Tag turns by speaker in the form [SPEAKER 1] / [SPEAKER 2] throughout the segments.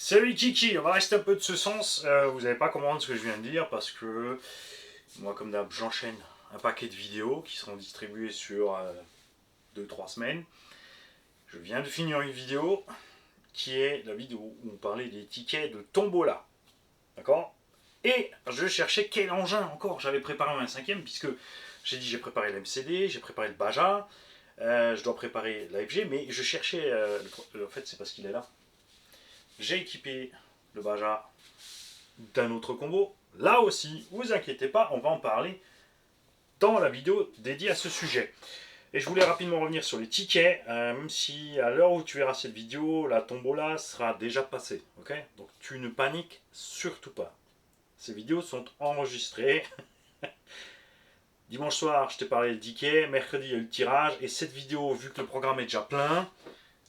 [SPEAKER 1] Salut Kiki, on va rester un peu de ce sens. Vous n'allez pas comprendre ce que je viens de dire parce que moi, comme d'hab, j'enchaîne un paquet de vidéos qui seront distribuées sur 2-3 semaines. Je viens de finir une vidéo qui est la vidéo où on parlait des tickets de Tombola. D'accord. Et je cherchais quel engin encore j'avais préparé un cinquième puisque j'ai dit j'ai préparé l'MCD, j'ai préparé le Baja, je dois préparer l'AFG, mais je cherchais. En fait, c'est parce qu'il est là. J'ai équipé le Baja d'un autre combo. Là aussi, vous inquiétez pas, on va en parler dans la vidéo dédiée à ce sujet. Et je voulais rapidement revenir sur les tickets, même si à l'heure où tu verras cette vidéo, la tombola sera déjà passée. Ok. Donc tu ne paniques surtout pas. Ces vidéos sont enregistrées. Dimanche soir, je t'ai parlé de ticket. Mercredi, il y a eu le tirage. Et cette vidéo, vu que le programme est déjà plein,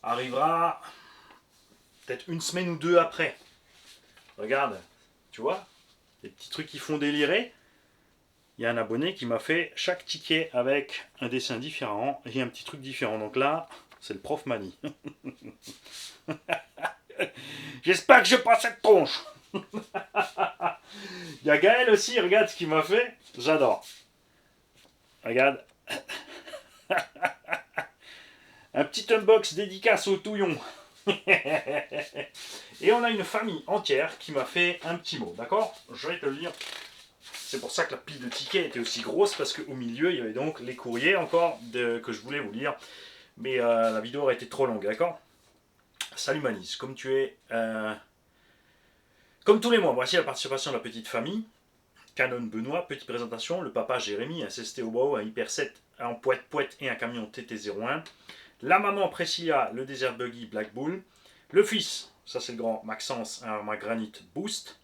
[SPEAKER 1] arrivera peut-être une semaine ou deux après. Regarde, tu vois, les petits trucs qui font délirer. Il y a un abonné qui m'a fait chaque ticket avec un dessin différent et un petit truc différent. Donc là, c'est le prof Mani. J'espère que je pas cette tronche. Il y a Gaël aussi, regarde ce qu'il m'a fait. J'adore. Regarde. Un petit unbox dédicace au touillon. Et on a une famille entière qui m'a fait un petit mot, d'accord. Je vais te le lire. C'est pour ça que la pile de tickets était aussi grosse, parce qu'au milieu, il y avait donc les courriers encore que je voulais vous lire. Mais la vidéo aurait été trop longue, d'accord. Salut Manis, comme tu es... comme tous les mois, voici la participation de la petite famille. Canon Benoît, petite présentation. Le papa Jérémy, un CST au bas, un Hyper 7 en poète-poète et un camion TT01. La maman Priscilla, le Desert Buggy Black Bull. Le fils, ça c'est le grand Maxence, un Granite Boost.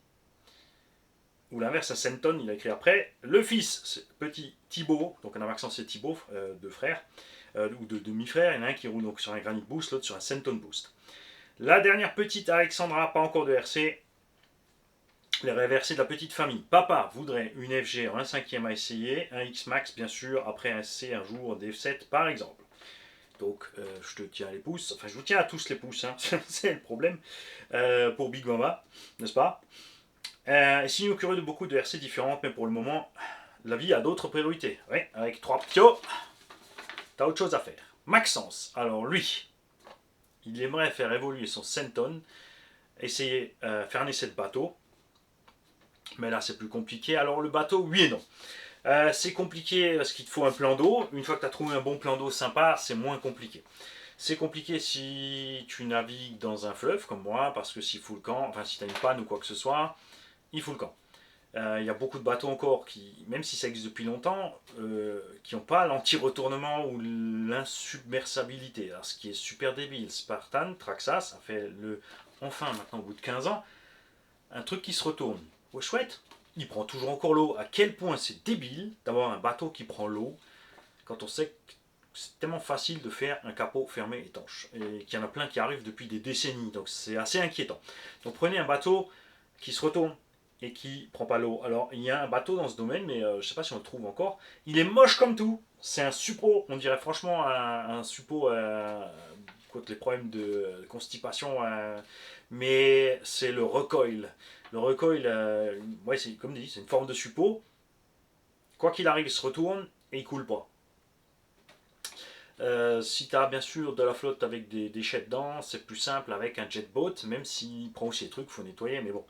[SPEAKER 1] Ou l'inverse, un Senton, il a écrit après. Le fils, petit Thibaut, donc un Maxence et Thibaut, deux frères, ou de demi-frères. Il y en a un qui roule donc sur un Granite Boost, l'autre sur un Senton Boost. La dernière petite Alexandra, pas encore de RC. Les RC de la petite famille. Papa voudrait une FG en 1/5 à essayer, un X-Max bien sûr, après un C un jour, des F7 par exemple. Donc je te tiens les pouces, enfin je vous tiens à tous les pouces, hein. C'est le problème pour Big Mama, n'est-ce pas. Signe curieux de beaucoup de RC différentes, mais pour le moment, la vie a d'autres priorités. Oui, avec 3 ptios, t'as autre chose à faire. Maxence, alors lui, il aimerait faire évoluer son Senton, essayer faire un essai de bateau, mais là c'est plus compliqué. Alors le bateau, oui et non. C'est compliqué parce qu'il te faut un plan d'eau. Une fois que tu as trouvé un bon plan d'eau sympa, c'est moins compliqué. C'est compliqué si tu navigues dans un fleuve comme moi, parce que s'il fout le camp, enfin si tu as une panne ou quoi que ce soit, il fout le camp. Il y a beaucoup de bateaux encore qui, même si ça existe depuis longtemps, qui n'ont pas l'anti-retournement ou l'insubmersabilité. Alors, ce qui est super débile, Spartan, Traxas, ça fait enfin maintenant au bout de 15 ans, un truc qui se retourne. Ouais, chouette, il prend toujours encore l'eau. À quel point c'est débile d'avoir un bateau qui prend l'eau quand on sait que c'est tellement facile de faire un capot fermé étanche. Et qu'il y en a plein qui arrivent depuis des décennies. Donc c'est assez inquiétant. Donc prenez un bateau qui se retourne et qui prend pas l'eau. Alors il y a un bateau dans ce domaine, mais je ne sais pas si on le trouve encore. Il est moche comme tout. C'est un suppôt, on dirait franchement un suppôt contre les problèmes de constipation. Mais c'est le recoil. Le recoil, ouais, c'est comme dit, c'est une forme de suppôt. Quoi qu'il arrive, il se retourne et il coule pas. Si tu as bien sûr de la flotte avec des déchets dedans, c'est plus simple avec un jet boat, même s'il prend aussi des trucs, il faut nettoyer, mais bon.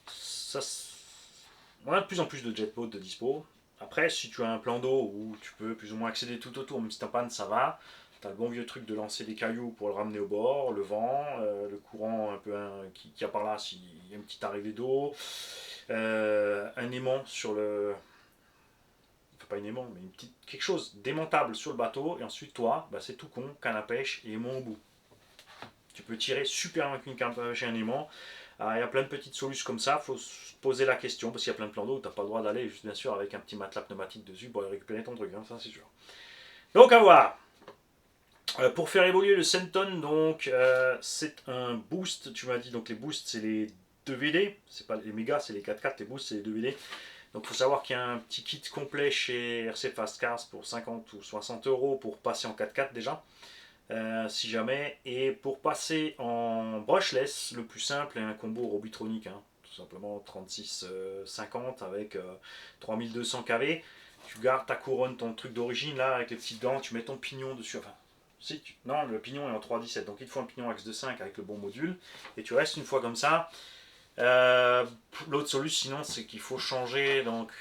[SPEAKER 1] Ça, on a de plus en plus de jet boat de dispo. Après, si tu as un plan d'eau où tu peux plus ou moins accéder tout autour, même si t'as panne, ça va. Tu as le bon vieux truc de lancer des cailloux pour le ramener au bord, le vent, le courant un peu qui a par là s'il y a une petite arrivée d'eau, un aimant sur le, enfin pas une aimant, mais quelque chose démontable sur le bateau, et ensuite toi, bah, c'est tout con, canne à pêche et aimant au bout. Tu peux tirer super loin avec une canne à pêche et un aimant. Il y a plein de petites solutions comme ça, il faut se poser la question, parce qu'il y a plein de plans d'eau, tu n'as pas le droit d'aller, juste bien sûr, avec un petit matelas pneumatique dessus pour aller récupérer ton truc, hein, ça c'est sûr. Donc à voir. Pour faire évoluer le Senton, donc c'est un boost, tu m'as dit, donc les boosts c'est les 2VD, c'est pas les mégas, c'est les 4x4, les boosts c'est les 2VD. Donc il faut savoir qu'il y a un petit kit complet chez RC Fast Cars pour 50 ou 60 € pour passer en 4x4 déjà. si jamais. Et pour passer en brushless, le plus simple est un combo Robitronic, hein, tout simplement 36-50 avec 3200 kV. Tu gardes ta couronne, ton truc d'origine là avec les petites dents, tu mets ton pignon dessus. Enfin, non, le pignon est en 3,17, donc il te faut un pignon axe de 5 avec le bon module. Et tu restes une fois comme ça. L'autre solution, sinon, c'est qu'il faut changer donc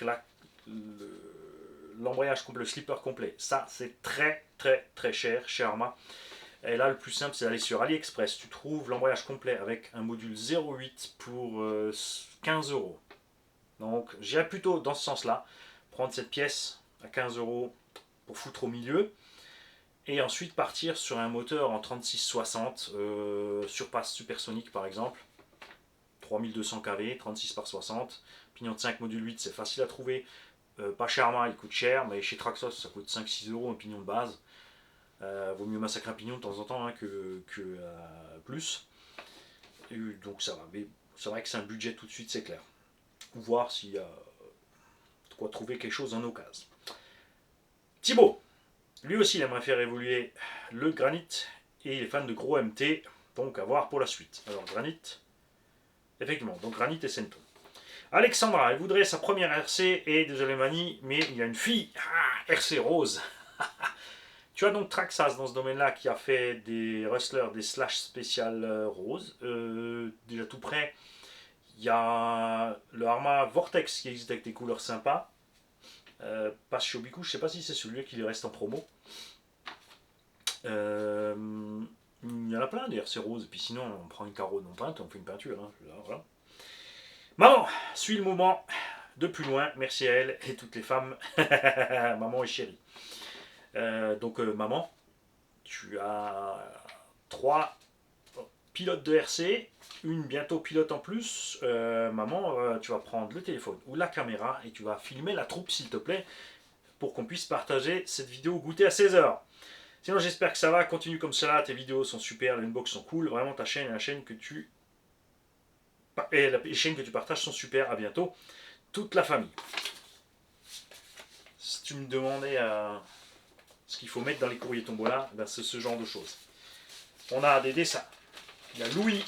[SPEAKER 1] l'embrayage complet, le slipper complet. Ça, c'est très très très cher chez Arma. Et là, le plus simple, c'est d'aller sur AliExpress. Tu trouves l'embrayage complet avec un module 0,8 pour 15 euros. Donc, j'irais plutôt dans ce sens-là. Prendre cette pièce à 15 euros pour foutre au milieu. Et ensuite partir sur un moteur en 3660, surpasse supersonique par exemple. 3200 kV, 36 par 60. Pignon de 5, module 8, c'est facile à trouver. Pas chez Arma, il coûte cher, mais chez Traxxas, ça coûte 5-6 euros un pignon de base. Vaut mieux massacrer un pignon de temps en temps hein, que plus. Et donc ça va. Mais c'est vrai que c'est un budget tout de suite, c'est clair. Ou voir s'il y a de quoi trouver quelque chose en occasion. Thibaut, lui aussi, il aimerait faire évoluer le granit et il est fan de gros MT, donc à voir pour la suite. Alors, granit, effectivement, donc granit et Cento. Alexandra, elle voudrait sa première RC et désolé Mani, mais il y a une fille, RC rose. Tu as donc Traxxas dans ce domaine-là qui a fait des rustlers, des slash spécial rose. Déjà tout près, il y a le Arma Vortex qui existe avec des couleurs sympas. Pas chez Obiku, je sais pas si c'est celui qui reste en promo. Il y en a plein des RC roses, et puis sinon on prend une carreau non peinte, on fait une peinture. Hein, voilà. Maman, suis le moment de plus loin, merci à elle et toutes les femmes, maman et chérie. Donc maman, tu as 3 pilotes de RC, une bientôt pilote en plus. Maman, tu vas prendre le téléphone ou la caméra et tu vas filmer la troupe s'il te plaît pour qu'on puisse partager cette vidéo goûter à 16h. Sinon j'espère que ça va, continue comme cela, tes vidéos sont super, les unbox sont cool, vraiment ta chaîne et la chaîne que tu partages sont super, à bientôt, toute la famille. Si tu me demandais ce qu'il faut mettre dans les courriers Tombola, ben c'est ce genre de choses. On a des dessins. Il y a Louis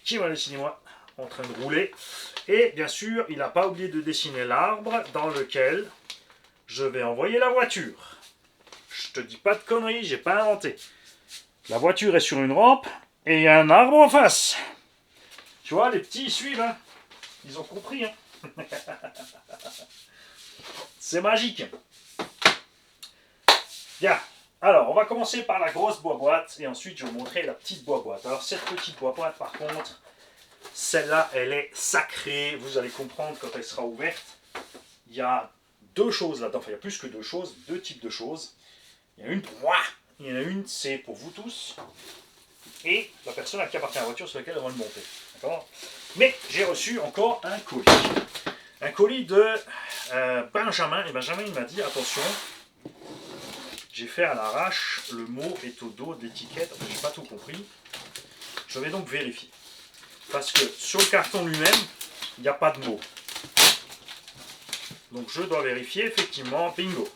[SPEAKER 1] qui va dessiner moi en train de rouler. Et bien sûr, il n'a pas oublié de dessiner l'arbre dans lequel je vais envoyer la voiture. Je te dis pas de conneries, j'ai pas inventé. La voiture est sur une rampe et il y a un arbre en face. Tu vois, les petits ils suivent, hein. Ils ont compris. Hein. C'est magique. Bien. Alors, on va commencer par la grosse boîte et ensuite je vais vous montrer la petite boîte. Alors, cette petite boîte, par contre, celle-là, elle est sacrée. Vous allez comprendre quand elle sera ouverte. Il y a 2 choses là-dedans. Enfin, il y a plus que 2 choses, 2 types de choses. Il y en a une pour moi. Il y en a une, c'est pour vous tous. Et la personne à qui appartient la voiture sur laquelle on va le monter. D'accord ? Mais j'ai reçu encore un colis. Un colis de Benjamin. Et Benjamin, il m'a dit, attention, j'ai fait à l'arrache, le mot est au dos de l'étiquette. Enfin, j'ai pas tout compris. Je vais donc vérifier. Parce que sur le carton lui-même, il n'y a pas de mot. Donc je dois vérifier, effectivement, bingo.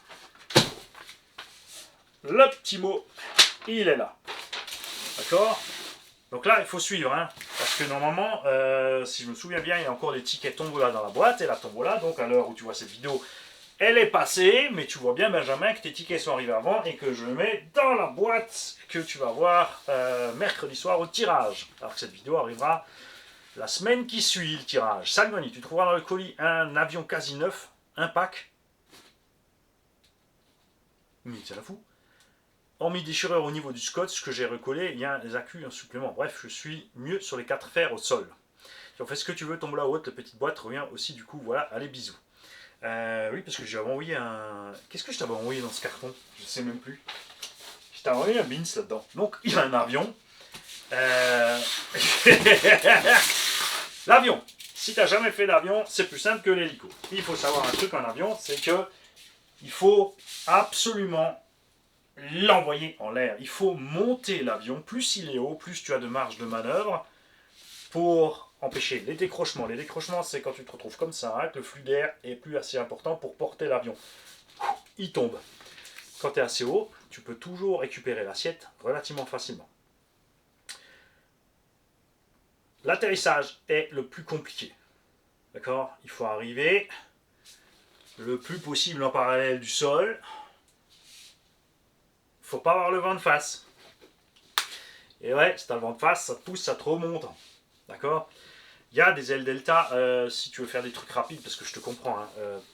[SPEAKER 1] Le petit mot, il est là. D'accord ? Donc là, il faut suivre, hein, parce que normalement, si je me souviens bien, il y a encore des tickets Tombola dans la boîte, et la Tombola, donc à l'heure où tu vois cette vidéo, elle est passée, mais tu vois bien, Benjamin, que tes tickets sont arrivés avant, et que je le mets dans la boîte que tu vas voir mercredi soir au tirage. Alors que cette vidéo arrivera la semaine qui suit le tirage. Salmoni, tu trouveras dans le colis un avion quasi neuf, un pack. Mais c'est la fou. Hormis déchirure au niveau du scotch que j'ai recollé, il y a des accus en supplément. Bref, je suis mieux sur les 4 fers au sol. Tu en fais ce que tu veux, tombe là haute, la petite boîte revient aussi du coup, voilà, allez bisous. Oui, parce que j'avais envoyé un... Qu'est-ce que je t'avais envoyé dans ce carton? Je ne sais même plus. Je t'avais envoyé un beans là-dedans. Donc, il y a un avion. L'avion. Si tu n'as jamais fait d'avion, c'est plus simple que l'hélico. Il faut savoir un truc en avion, c'est que il faut absolument l'envoyer en l'air. Il faut monter l'avion. Plus il est haut, plus tu as de marge de manœuvre pour empêcher les décrochements. Les décrochements, c'est quand tu te retrouves comme ça, hein, que le flux d'air est plus assez important pour porter l'avion. Il tombe. Quand tu es assez haut, tu peux toujours récupérer l'assiette relativement facilement. L'atterrissage est le plus compliqué. D'accord? Il faut arriver le plus possible en parallèle du sol. Il ne faut pas avoir le vent de face. Et ouais, si tu as le vent de face, ça te pousse, ça te remonte. D'accord? Il y a des ailes delta si tu veux faire des trucs rapides, parce que je te comprends. Hein,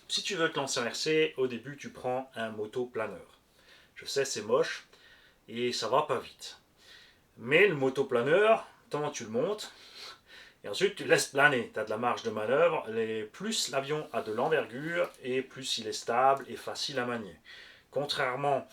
[SPEAKER 1] si tu veux te lancer en RC, au début, tu prends un motoplaneur. Je sais, c'est moche et ça va pas vite. Mais le motoplaneur, comment tu le montes? Et ensuite, tu laisses planer. Tu as de la marge de manœuvre. Plus l'avion a de l'envergure et plus il est stable et facile à manier. Contrairement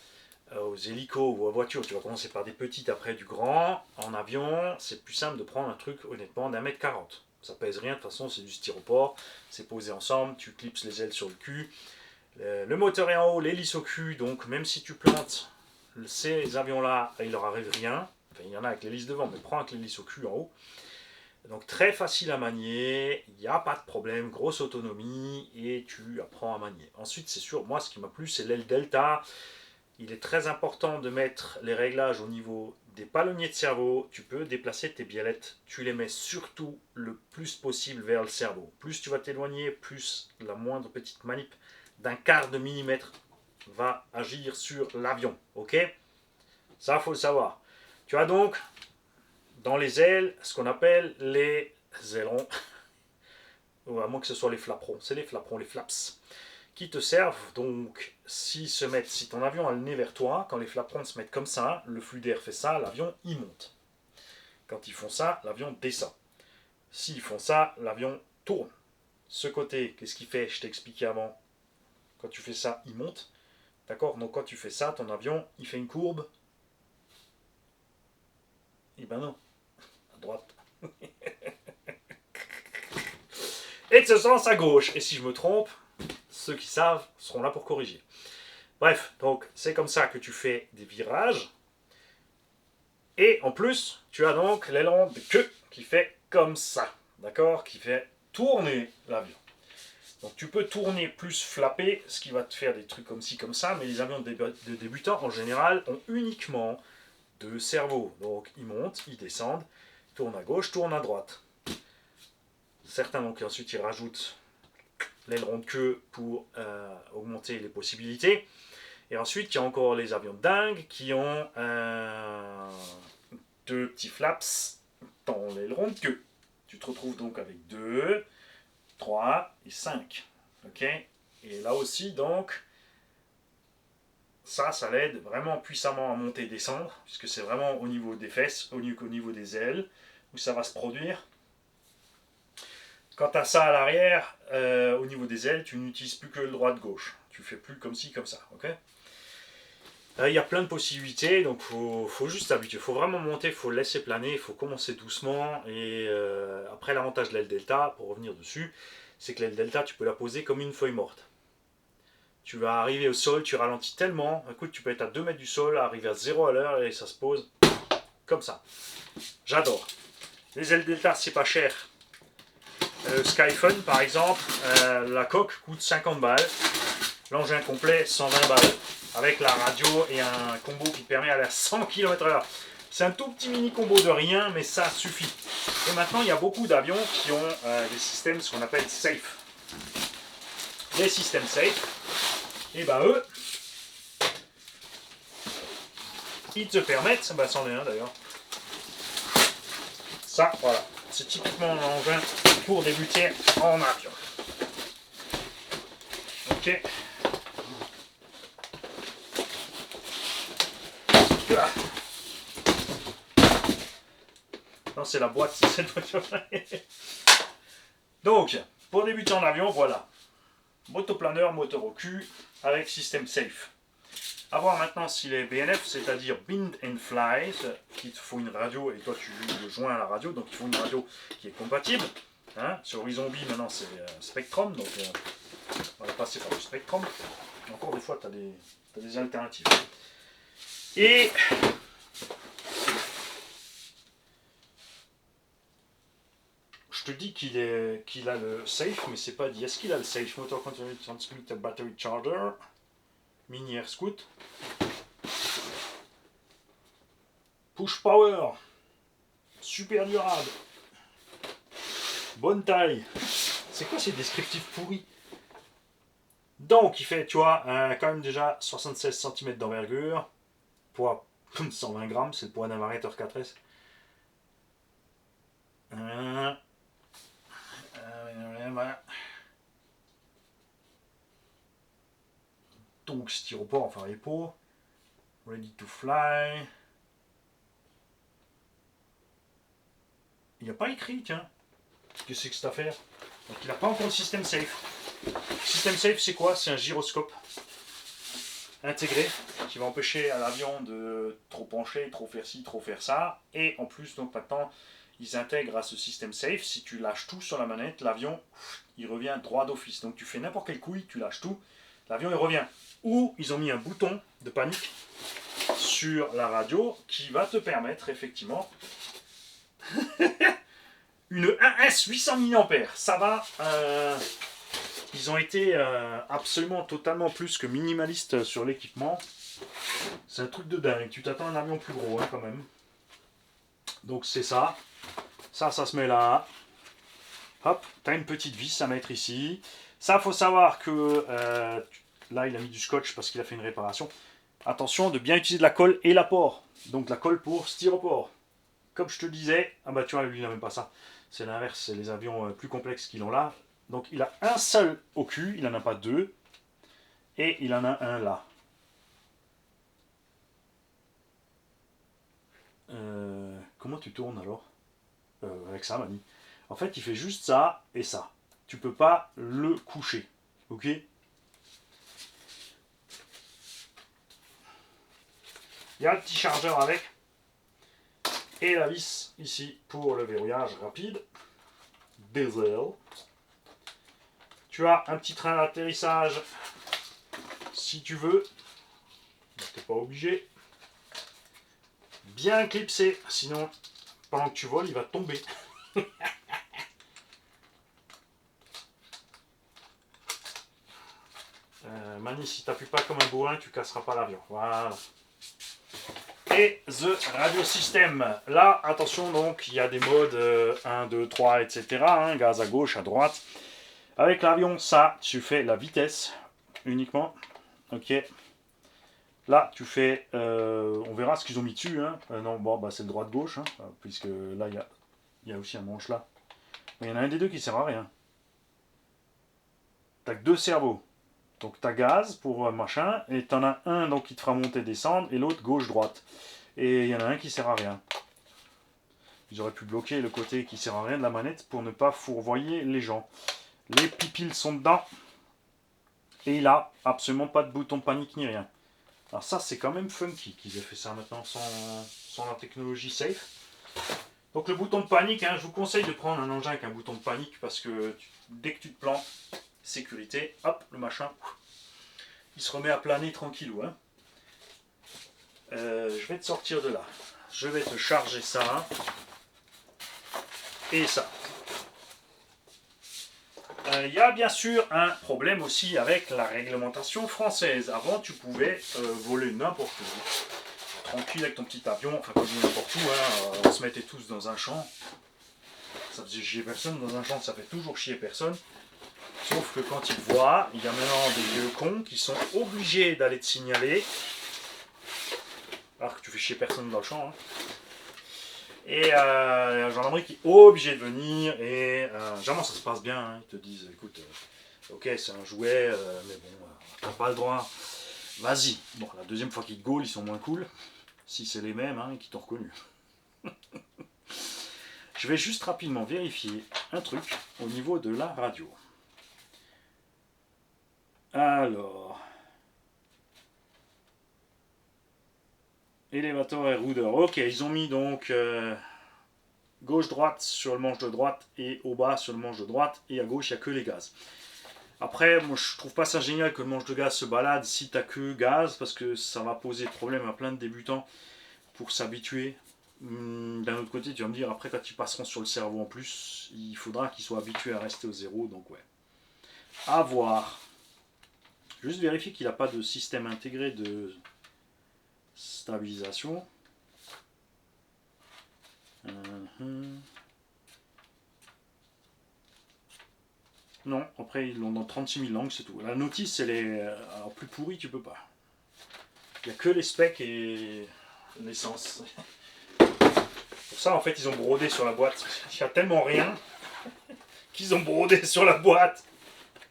[SPEAKER 1] aux hélicos ou aux voitures, tu vas commencer par des petites, après du grand. En avion, c'est plus simple de prendre un truc, honnêtement, d'1,40 m. Ça pèse rien, de toute façon, c'est du styropor. C'est posé ensemble, tu clipses les ailes sur le cul. Le moteur est en haut, l'hélice au cul. Donc, même si tu plantes ces avions-là, il leur arrive rien. Enfin, il y en a avec l'hélice devant, mais prends avec l'hélice au cul en haut. Donc très facile à manier, il n'y a pas de problème, grosse autonomie et tu apprends à manier. Ensuite, c'est sûr, moi ce qui m'a plu, c'est l'aile delta. Il est très important de mettre les réglages au niveau des palonniers de cerveau. Tu peux déplacer tes biellettes, tu les mets surtout le plus possible vers le cerveau. Plus tu vas t'éloigner, plus la moindre petite manip d'un quart de millimètre va agir sur l'avion. Ok? Ça, il faut le savoir. Tu as donc dans les ailes, ce qu'on appelle les ailerons, ou à moins que ce soit les flaperons, c'est les flaperons, les flaps, qui te servent donc, si ton avion a le nez vers toi, quand les flaperons se mettent comme ça, le flux d'air fait ça, l'avion il monte. Quand ils font ça, l'avion descend. S'ils font ça, l'avion tourne. Ce côté, qu'est-ce qu'il fait? Je t'ai expliqué avant. Quand tu fais ça, il monte. D'accord? Donc quand tu fais ça, ton avion, il fait une courbe. Eh ben non. À droite. Et de ce sens à gauche. Et si je me trompe, ceux qui savent seront là pour corriger. Bref, donc c'est comme ça que tu fais des virages. Et en plus, tu as donc l'aileron de queue qui fait comme ça. D'accord? Qui fait tourner l'avion. Donc tu peux tourner plus flapper, ce qui va te faire des trucs comme ci, comme ça. Mais les avions de débutants, en général, ont uniquement deux cerveaux. Donc ils montent, ils descendent, tournent à gauche, tournent à droite. Certains, donc ensuite, ils rajoutent l'aileron de queue pour augmenter les possibilités. Et ensuite, il y a encore les avions dingues qui ont deux petits flaps dans l'aileron de queue. Tu te retrouves donc avec 2, 3 et 5. Okay? Et là aussi, donc, ça l'aide vraiment puissamment à monter et descendre, puisque c'est vraiment au niveau des fesses, au niveau des ailes, où ça va se produire. Quant à ça à l'arrière, au niveau des ailes, tu n'utilises plus que le droit-gauche. Tu fais plus comme ci, comme ça. Okay? Il y a plein de possibilités, donc il faut juste s'habituer. Il faut vraiment monter, il faut le laisser planer, il faut commencer doucement. Et après, l'avantage de l'aile delta, pour revenir dessus, c'est que l'aile delta, tu peux la poser comme une feuille morte. Tu vas arriver au sol, tu ralentis tellement. Écoute, tu peux être à 2 mètres du sol, arriver à 0 à l'heure et ça se pose comme ça. J'adore. Les ailes delta, c'est pas cher. Skyphone par exemple, la coque coûte 50 balles, l'engin complet 120 balles, avec la radio et un combo qui permet d'aller à 100 km/h. C'est un tout petit mini combo de rien, mais ça suffit. Et maintenant, il y a beaucoup d'avions qui ont des systèmes, ce qu'on appelle safe. Les systèmes safe, et ben eux, ils te permettent, bah c'en est un d'ailleurs, ça voilà, c'est typiquement un engin pour débuter en avion. Ok. Non, c'est la boîte, c'est cette voiture-là. Donc, pour débuter en avion, voilà. Motoplaneur, moteur au cul, avec système safe. A voir maintenant s'il est BNF, c'est-à-dire Bind and Fly, qu'il te faut une radio et toi tu le joins à la radio, donc il faut une radio qui est compatible. Hein, sur Horizon B maintenant c'est Spectrum, donc on va passer par le Spectrum. Encore des fois tu as des alternatives. Et je te dis qu'il a le safe, mais c'est pas dit. Est-ce qu'il a le safe? Motor Continuous Transmitter Battery Charger, Mini Air Scoot. Push power. Super durable. Bonne taille. C'est quoi ces descriptifs pourris? Donc, il fait, tu vois, quand même déjà 76 cm d'envergure. Poids 120 grammes, c'est le poids d'un variateur 4S. Voilà. Donc, styropor, enfin les pots. Ready to fly. Il n'y a pas écrit, tiens. Qu'est-ce que c'est que cette affaire? Donc, il n'a pas encore le système safe. Système safe, c'est quoi? C'est un gyroscope intégré qui va empêcher à l'avion de trop pencher, trop faire ci, trop faire ça. Et en plus, donc maintenant, ils intègrent à ce système safe. Si tu lâches tout sur la manette, l'avion, il revient droit d'office. Donc tu fais n'importe quelle couille, tu lâches tout, l'avion il revient. Ou ils ont mis un bouton de panique sur la radio qui va te permettre effectivement une 1S 800 mAh. Ça va. Ils ont été absolument totalement plus que minimalistes sur l'équipement. C'est un truc de dingue. Tu t'attends à un avion plus gros, hein, quand même. Donc c'est ça. Ça se met là. Hop, tu as une petite vis à mettre ici. Ça, faut savoir que là, il a mis du scotch parce qu'il a fait une réparation. Attention de bien utiliser de la colle et l'apport. Donc la colle pour styropor. Comme je te disais, ah bah tu vois, lui, il n'a même pas ça. C'est l'inverse, c'est les avions plus complexes qui l'ont là. Donc il a un seul au cul, il n'en a pas deux. Et il en a un là. Comment tu tournes alors avec ça, mamie. En fait, il fait juste ça et ça. Tu peux pas le coucher. Ok? Il y a un petit chargeur avec. Et la vis ici pour le verrouillage rapide. Bezel. Tu as un petit train d'atterrissage si tu veux. Tu n'es pas obligé. Bien clipsé, sinon pendant que tu voles, il va tomber. Mani, si tu n'appuies pas comme un bourrin, tu casseras pas l'avion. Voilà. Et The Radio System. Là, attention, donc, il y a des modes 1, 2, 3, etc. Hein, gaz à gauche, à droite. Avec l'avion, ça, tu fais la vitesse uniquement. Ok. Là, tu fais. On verra ce qu'ils ont mis dessus. Hein. Non, bon, bah, c'est le droite-gauche. Hein, puisque là, il y a aussi un manche là. Mais il y en a un des deux qui sert à rien. T'as que deux cerveaux. Donc t'as gaz pour machin, et t'en as un donc qui te fera monter descendre, et l'autre gauche-droite. Et il y en a un qui sert à rien. Ils auraient pu bloquer le côté qui sert à rien de la manette pour ne pas fourvoyer les gens. Les pipiles sont dedans. Et il a absolument pas de bouton panique ni rien. Alors ça c'est quand même funky qu'ils aient fait ça maintenant sans la technologie safe. Donc le bouton de panique, hein, je vous conseille de prendre un engin avec un bouton de panique parce que dès que tu te plantes, sécurité, hop, le machin, il se remet à planer tranquillou. Hein. Je vais te sortir de là. Je vais te charger ça. Et ça. Il y a bien sûr un problème aussi avec la réglementation française. Avant, tu pouvais voler n'importe où. Tranquille avec ton petit avion, enfin quand je dis n'importe où, hein, on se mettait tous dans un champ. Ça faisait chier personne, dans un champ ça fait toujours chier personne. Sauf que quand ils te voient, il y a maintenant des vieux cons qui sont obligés d'aller te signaler. Alors que tu fais chier personne dans le champ. Hein. Et la gendarmerie qui est obligée de venir. Et généralement ça se passe bien. Hein. Ils te disent écoute, ok c'est un jouet, mais bon, t'as pas le droit. Vas-y. Bon, la deuxième fois qu'ils te gaulent, ils sont moins cool. Si c'est les mêmes hein, qui t'ont reconnu. Je vais juste rapidement vérifier un truc au niveau de la radio. Alors. Élévateur et roudeur. Ok, ils ont mis donc gauche-droite sur le manche de droite et au bas sur le manche de droite. Et à gauche, il n'y a que les gaz. Après, moi je trouve pas ça génial que le manche de gaz se balade si tu n'as que gaz parce que ça va poser problème à plein de débutants pour s'habituer. D'un autre côté, tu vas me dire, après quand ils passeront sur le cerveau en plus, il faudra qu'ils soient habitués à rester au zéro. Donc ouais. À voir. Juste vérifier qu'il n'a pas de système intégré de stabilisation. Non, après ils l'ont dans 36 000 langues, c'est tout. La notice, elle est alors, plus pourrie, tu peux pas. Il n'y a que les specs et l'essence. Pour ça, en fait, ils ont brodé sur la boîte. Il y a tellement rien qu'ils ont brodé sur la boîte.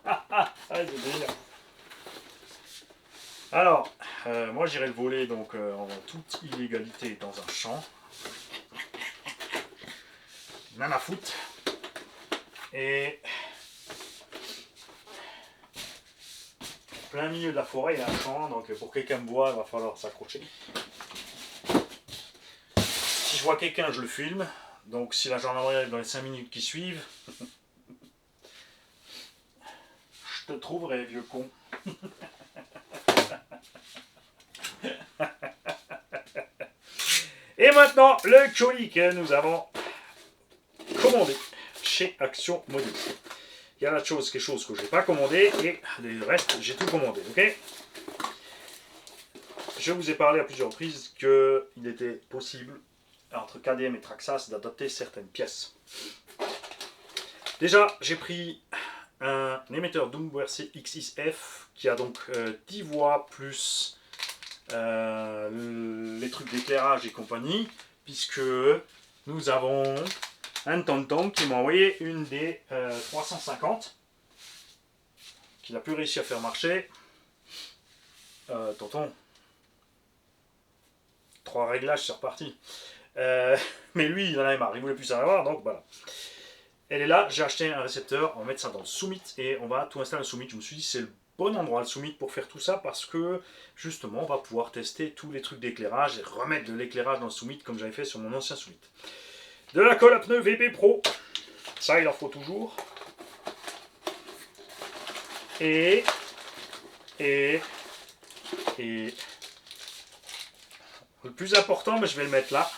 [SPEAKER 1] C'est délire. Alors, moi j'irai le voler donc en toute illégalité dans un champ. Nana foot. Et plein milieu de la forêt, il y a un champ, donc pour quelqu'un me voit, il va falloir s'accrocher. Si je vois quelqu'un, je le filme. Donc si la gendarmerie arrive dans les 5 minutes qui suivent, je te trouverai, vieux con. Et maintenant, le colis que nous avons commandé chez Action Module. Il y a quelque chose que je n'ai pas commandé et le reste, j'ai tout commandé. Ok. Je vous ai parlé à plusieurs reprises qu'il était possible, entre KDM et Traxxas, d'adapter certaines pièces. Déjà, j'ai pris un émetteur WRC XXF qui a donc 10 voix plus les trucs d'éclairage et compagnie, puisque nous avons un tonton qui m'a envoyé une des 350 qu'il a pu réussir à faire marcher. Tonton, 3 réglages, c'est reparti. Mais lui, il en avait marre, il voulait plus en avoir, donc voilà. Elle est là, j'ai acheté un récepteur, on va mettre ça dans le Summit et on va tout installer dans le Summit. Je me suis dit c'est le bon endroit le Summit pour faire tout ça parce que justement on va pouvoir tester tous les trucs d'éclairage et remettre de l'éclairage dans le Summit comme j'avais fait sur mon ancien Summit. De la colle à pneus VP Pro, ça il en faut toujours. Et le plus important, mais je vais le mettre là.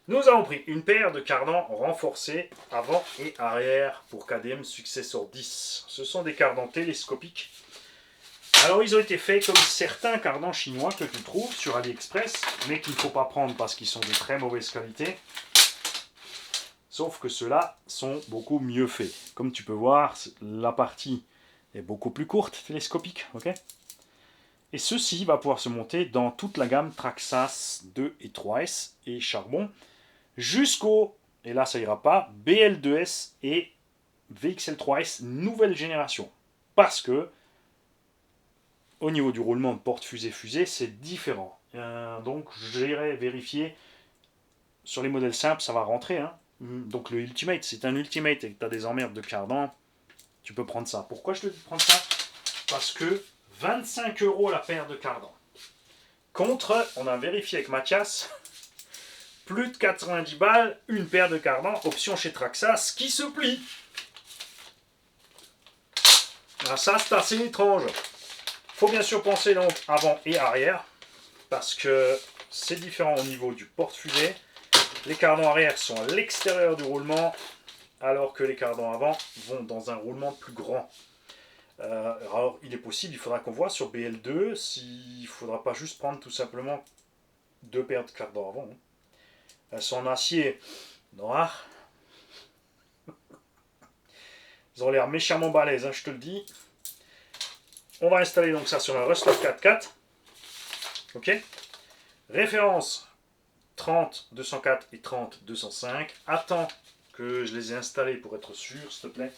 [SPEAKER 1] Nous avons pris une paire de cardans renforcés avant et arrière pour KDM Successor 10. Ce sont des cardans télescopiques. Alors ils ont été faits comme certains cardans chinois que tu trouves sur AliExpress, mais qu'il ne faut pas prendre parce qu'ils sont de très mauvaise qualité. Sauf que ceux-là sont beaucoup mieux faits. Comme tu peux voir, la partie est beaucoup plus courte, télescopique. Okay, et ceci va pouvoir se monter dans toute la gamme Traxxas 2 et 3S et Charbon, jusqu'au, et là ça ira pas, BL2S et VXL3S nouvelle génération. Parce que, au niveau du roulement de porte-fusée-fusée, c'est différent. Donc j'irai vérifier, sur les modèles simples, ça va rentrer. Hein. Donc le Ultimate, c'est un Ultimate et que tu as des emmerdes de cardan, tu peux prendre ça. Pourquoi je te dis de prendre ça? Parce que 25 € la paire de cardans. Contre, on a vérifié avec Mathias, plus de 90 balles, une paire de cardans, option chez Traxxas, qui se plie. Alors ça, c'est assez étrange. Il faut bien sûr penser donc avant et arrière, parce que c'est différent au niveau du porte-fusée. Les cardans arrière sont à l'extérieur du roulement, alors que les cardans avant vont dans un roulement plus grand. Alors, il est possible, il faudra qu'on voit sur BL2 s'il ne faudra pas juste prendre tout simplement 2 paires de cardans avant. Hein. Elles sont en acier noir. Ils ont l'air méchamment balèzes, hein, je te le dis. On va installer donc ça sur un Rustler 4x4. Ok. Référence 30-204 et 30-205. Attends que je les ai installés pour être sûr, s'il te plaît.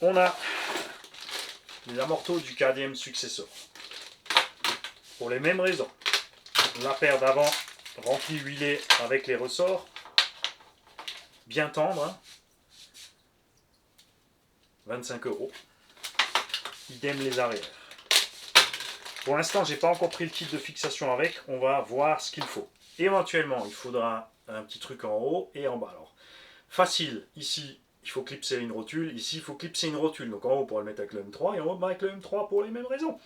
[SPEAKER 1] On a les amortos du KDM Successor. Pour les mêmes raisons. La paire d'avant remplie huilée avec les ressorts. Bien tendre. Hein. 25 €. Idem les arrières. Pour l'instant, j'ai pas encore pris le kit de fixation avec. On va voir ce qu'il faut. Éventuellement, il faudra un petit truc en haut et en bas. Alors, facile. Ici, il faut clipser une rotule. Ici, il faut clipser une rotule. Donc en haut, pour le mettre avec le M3 et en haut, avec le M3 pour les mêmes raisons.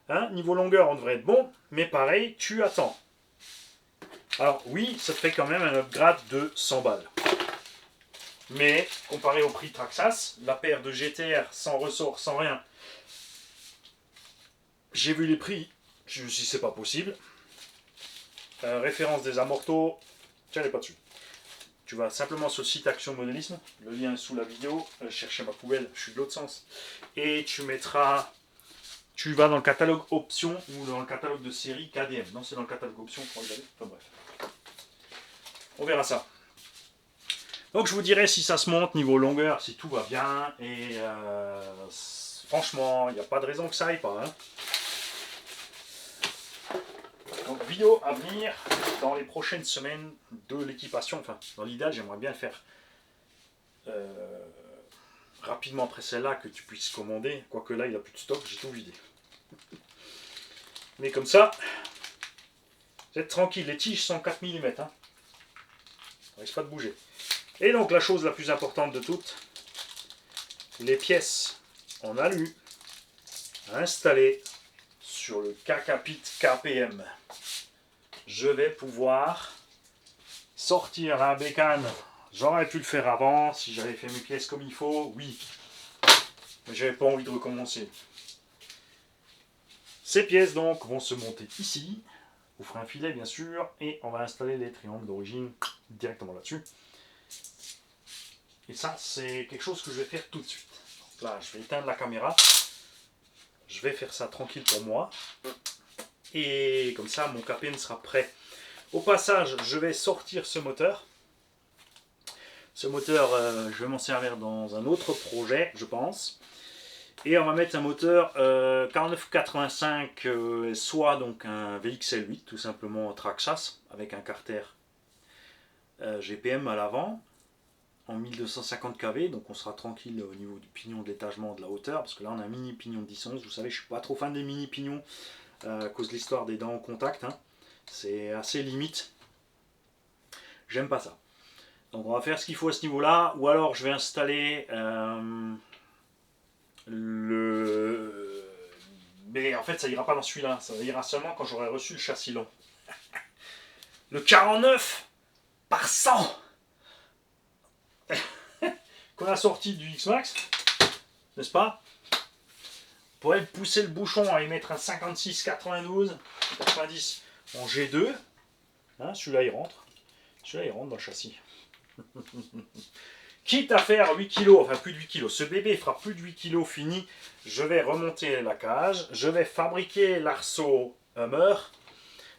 [SPEAKER 1] Hein, niveau longueur, on devrait être bon. Mais pareil, tu attends. Alors oui, ça te fait quand même un upgrade de 100 balles. Mais, comparé au prix Traxxas, la paire de GTR sans ressort, sans rien, j'ai vu les prix, je me suis dit c'est pas possible. référence des amortos, tiens les pas dessus. Tu vas simplement sur le site Action Modélisme, le lien est sous la vidéo, chercher ma poubelle, je suis de l'autre sens. Et tu mettras, tu vas dans le catalogue options ou dans le catalogue de série KDM. Non, c'est dans le catalogue options pour regarder. Enfin bref. On verra ça. Donc je vous dirai si ça se monte niveau longueur, si tout va bien. Et franchement, il n'y a pas de raison que ça aille pas. Hein. Donc vidéo à venir dans les prochaines semaines de l'équipation. Enfin, dans l'idéal, j'aimerais bien le faire rapidement après celle-là, que tu puisses commander. Quoique là, il n'a plus de stock, j'ai tout vidé. Mais comme ça, vous êtes tranquille. Les tiges sont 4 mm. Hein. On risque pas de bouger. Et donc la chose la plus importante de toutes, les pièces en alu installées sur le Kakapit KPM. Je vais pouvoir sortir un bécane. J'aurais pu le faire avant, si j'avais fait mes pièces comme il faut, oui. Mais j'avais pas envie de recommencer. Ces pièces donc vont se monter ici. Vous ferez un filet bien sûr, et on va installer les triangles d'origine directement là-dessus. Et ça, c'est quelque chose que je vais faire tout de suite. Donc là, je vais éteindre la caméra. Je vais faire ça tranquille pour moi. Et comme ça, mon KPM sera prêt. Au passage, je vais sortir ce moteur. Ce moteur, je vais m'en servir dans un autre projet, je pense. Et on va mettre un moteur 4985, soit donc un VXL8, tout simplement Traxxas, avec un carter GPM à l'avant, en 1250 kV, donc on sera tranquille au niveau du pignon de l'étagement de la hauteur, parce que là on a un mini pignon de 10-11, vous savez je suis pas trop fan des mini pignons, à cause de l'histoire des dents en contact, hein. C'est assez limite, j'aime pas ça. Donc on va faire ce qu'il faut à ce niveau là, ou alors je vais installer mais en fait ça ira pas dans celui-là, ça ira seulement quand j'aurai reçu le châssis long. Le 49 par 100 qu'on a sorti du X-Max, n'est-ce pas? On pourrait pousser le bouchon à y mettre un 56, 92, 90 en G2. Hein, celui-là il rentre. Celui-là il rentre dans le châssis. Quitte à faire 8 kg, enfin plus de 8 kg. Ce bébé fera plus de 8 kg fini. Je vais remonter la cage. Je vais fabriquer l'arceau Hummer.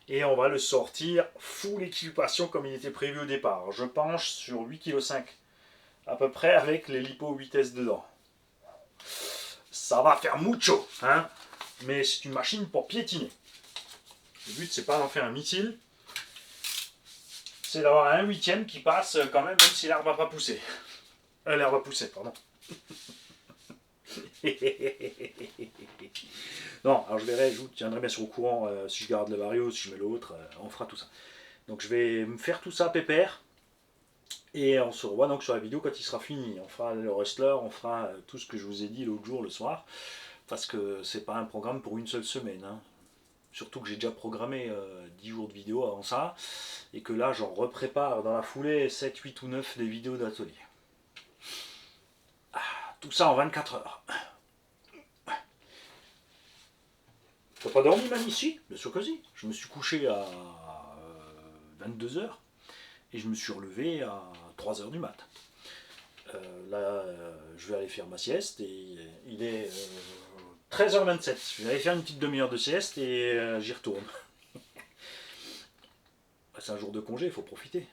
[SPEAKER 1] Et on va le sortir full équipation comme il était prévu au départ. Je penche sur 8,5 kg à peu près avec les lipo 8S dedans. Ça va faire mucho, hein, mais c'est une machine pour piétiner. Le but c'est pas d'en faire un missile, c'est d'avoir un 8e qui passe quand même si l'herbe va pas pousser. L'herbe va pousser, pardon. Non, alors je verrai, je vous tiendrai bien sûr au courant si je garde le vario, si je mets l'autre, on fera tout ça. Donc je vais me faire tout ça pépère. Et on se revoit donc sur la vidéo quand il sera fini. On fera le rustler, on fera tout ce que je vous ai dit l'autre jour, le soir. Parce que c'est pas un programme pour une seule semaine. Hein. Surtout que j'ai déjà programmé 10 jours de vidéo avant ça. Et que là, j'en reprépare dans la foulée 7, 8 ou 9 des vidéos d'atelier. Ah, tout ça en 24 heures. T'as pas dormi même ici? Bien sûr que si. Je me suis couché à 22 h. Et je me suis relevé à 3 h du mat. Là, je vais aller faire ma sieste et il est 13h27. Je vais aller faire une petite demi-heure de sieste et j'y retourne. C'est un jour de congé, il faut profiter.